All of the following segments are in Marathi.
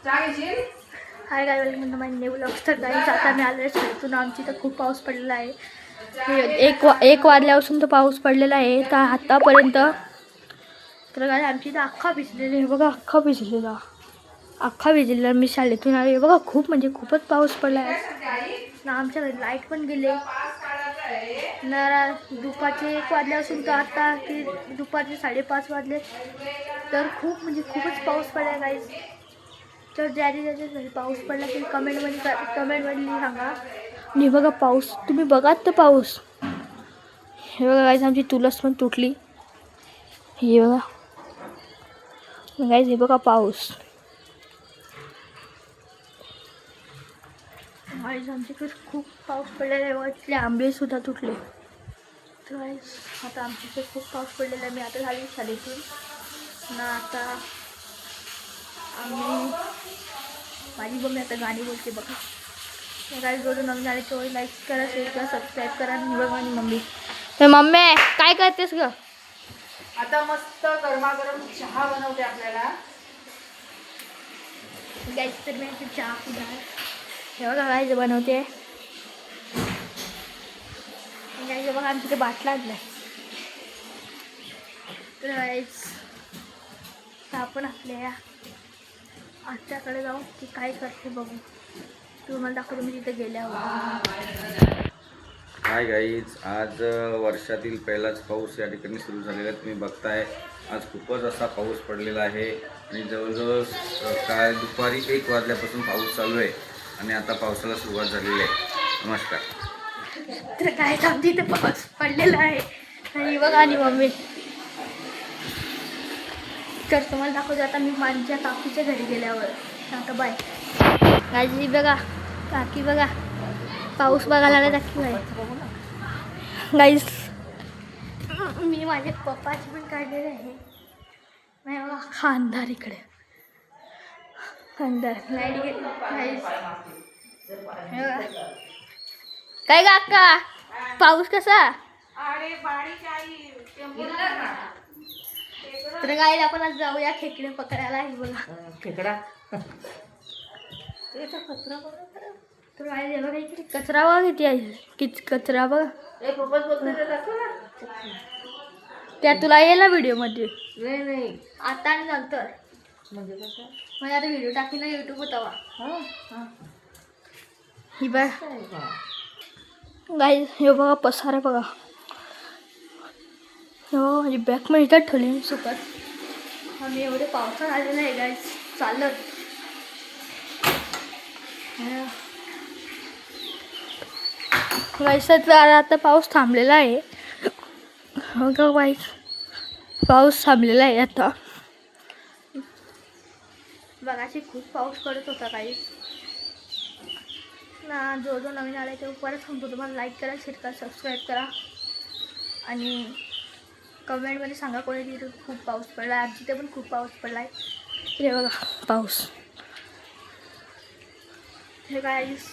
हाय काय वेलकम माय न्यू व्लॉग. तर गाईज आता मी आले शाळेतून. आमची तर खूप पाऊस पडलेला आहे. एक वाजल्यापासून तर पाऊस पडलेला आहे तर आतापर्यंत. तर गाईज आमची तर अख्खा भिजलेली आहे बघा, अख्खा भिजलेला. मी शाळेतून आले बघा, खूप म्हणजे खूपच पाऊस पडला आहे ना. आमच्या घरी लाईट पण गेले ना. दुपारचे 1 वाजल्यापासून तर आता की दुपारचे 5:30 वाजले तर खूप म्हणजे खूपच पाऊस पडला गाईज. तर ज्याच्या घरी पाऊस पडला ते कमेंटमध्ये सांगा. आणि बघा पाऊस, तुम्ही बघात तर पाऊस. हे बघा गाईज, आमची तुळस पण तुटली. हे बघा गाईज, हे बघा पाऊस. गाईज आमच्याकडे खूप पाऊस पडलेला आहे. इथले आंबे सुद्धा तुटले. तर गाईज आता आमच्याकडे खूप पाऊस पडलेला आहे. मी आता झाली शाळेतून ना. आता माझी मम्मी आता गाणी बोलते बघा. गाईज रोज नवीन आले तेव्हा लाईक करा, शेअर करा, सबस्क्राईब करा. आणि बघा माझी मम्मी. तर मम्मी काय करतेस ग? आता मस्त गरमागरम चहा बनवते आपल्याला. गाईज तर मी आता चहा पिणार. हे बघा गाईज बनवते. गाईज बघा आमच्या इथे बाटला आणलाय. तर गाईज आपण आपल्या आत्याकडे जाऊ की काय करते बघू. तुम्हाला दाखवतो मी तिथे गेल्यावर. हाय गाईज, आज वर्षातील पहिलाच पाऊस या ठिकाणी सुरू झालेला आहे. तुम्ही बघताय आज खूपच असा पाऊस पडलेला आहे आणि जवळजवळ काय दुपारी 1 वाजल्यापासून पाऊस चालू आहे आणि आता पावसाला सुरुवात झालेली आहे. नमस्कार. तर काय आमच्या इथे पाऊस पडलेला आहे आणि बघा आणि मम्मी. तर तुम्हाला दाखवतो आता मी माझ्या काकीच्या घरी गेल्यावर. आता बाय गाईज. बघा काकी, बघा पाऊस बघायला आला काकी बाय. गाईज मी माझ्या पप्पाची पण काढलेली आहे. नाही बघा खानदार इकडे, खानदार लाईट गेली गाईज. काय काका पाऊस कसा? तर गाईज आपण आज जाऊया खेकडे पकडायला. आहे बघा खेकडा. तर गाईज बघा इकडे कचरा बघा किती आहे. कचरा बघा. त्या तुला येईल ना व्हिडिओमध्ये? नाही आता आणि नंतर म्हणजे कसं म्हणजे आता व्हिडिओ टाकी ना यूट्यूबवर तवा. ही बघ गाईज, हे बघा पसारा बघा. हो माझी बॅग पण इथं ठेवली मी सुकत. आम्ही एवढे पावसात आलेलं आहे गाईज चालत. गाईज आता पाऊस थांबलेला आहे. हो का गाईज, पाऊस थांबलेला आहे आता. बघाशी खूप पाऊस पडत होता काही ना. जो नवीन आला ते परत सांगतो तुम्हाला, लाईक करा, शेअर करा, सबस्क्राईब करा आणि कमेंटमध्ये सांगा कोणी तिथे खूप पाऊस पडला आहे. आमच्या इथे पण खूप पाऊस पडला आहे. हे बघा पाऊस. हे गाईस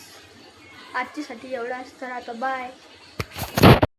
आजच्यासाठी एवढं असतं. आता बाय.